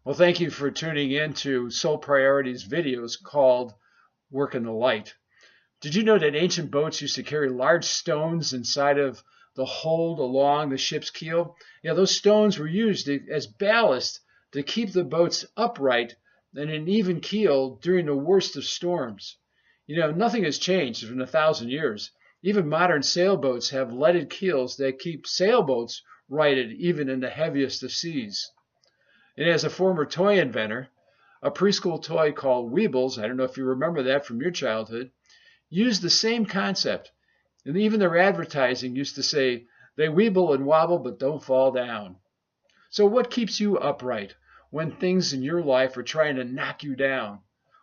Well, thank you for tuning in to Soul Priorities videos called Work in the Light. Did you know that ancient boats used to carry large stones inside of the hold along the ship's keel? Yeah, those stones were used as ballast to keep the boats upright and an even keel during the worst of storms. Nothing has changed in 1,000 years. Even modern sailboats have leaded keels that keep sailboats righted even in the heaviest of seas. And as a former toy inventor, a preschool toy called Weebles, I don't know if you remember that from your childhood, used the same concept. And even their advertising used to say, they weeble and wobble, but don't fall down. So what keeps you upright when things in your life are trying to knock you down?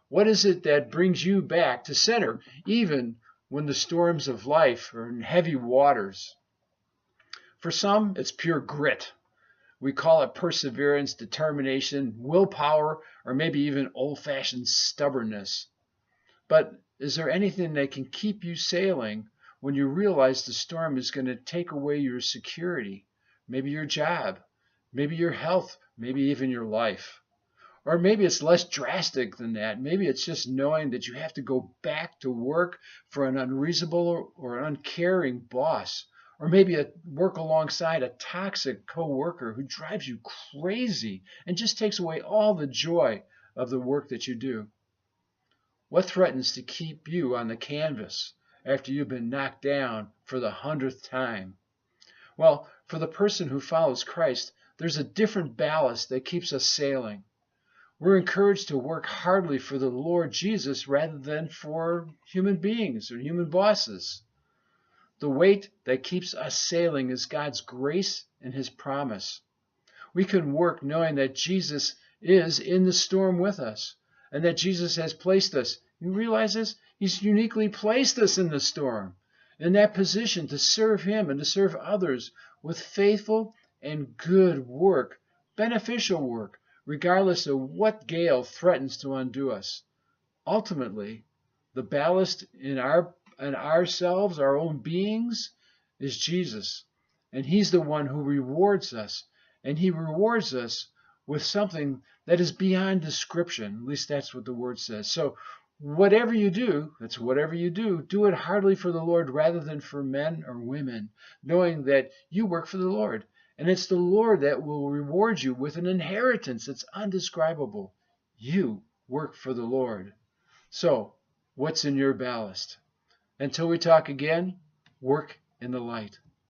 What is it that brings you back to center, even when the storms of life are in heavy waters? For some, it's pure grit. We call it perseverance, determination, willpower, or maybe even old-fashioned stubbornness. But is there anything that can keep you sailing when you realize the storm is going to take away your security, maybe your job, maybe your health, maybe even your life? Or maybe it's less drastic than that. Maybe it's just knowing that you have to go back to work for an unreasonable or an uncaring boss. Or maybe work alongside a toxic coworker who drives you crazy and just takes away all the joy of the work that you do. What threatens to keep you on the canvas after you've been knocked down for the 100th time? Well, for the person who follows Christ, there's a different ballast that keeps us sailing. We're encouraged to work hardly for the Lord Jesus rather than for human beings or human bosses. The weight that keeps us sailing is God's grace and His promise. We can work knowing that Jesus is in the storm with us and that Jesus has placed us. You realize this? He's uniquely placed us in the storm, in that position to serve Him and to serve others with faithful and good work, beneficial work, regardless of what gale threatens to undo us. Ultimately, the ballast in ourselves, our own beings, is Jesus. And He's the one who rewards us. And He rewards us with something that is beyond description. At least that's what the Word says. So whatever you do, do it heartily for the Lord rather than for men or women, knowing that you work for the Lord. And it's the Lord that will reward you with an inheritance that's undescribable. You work for the Lord. So, what's in your ballast? Until we talk again, work in the light.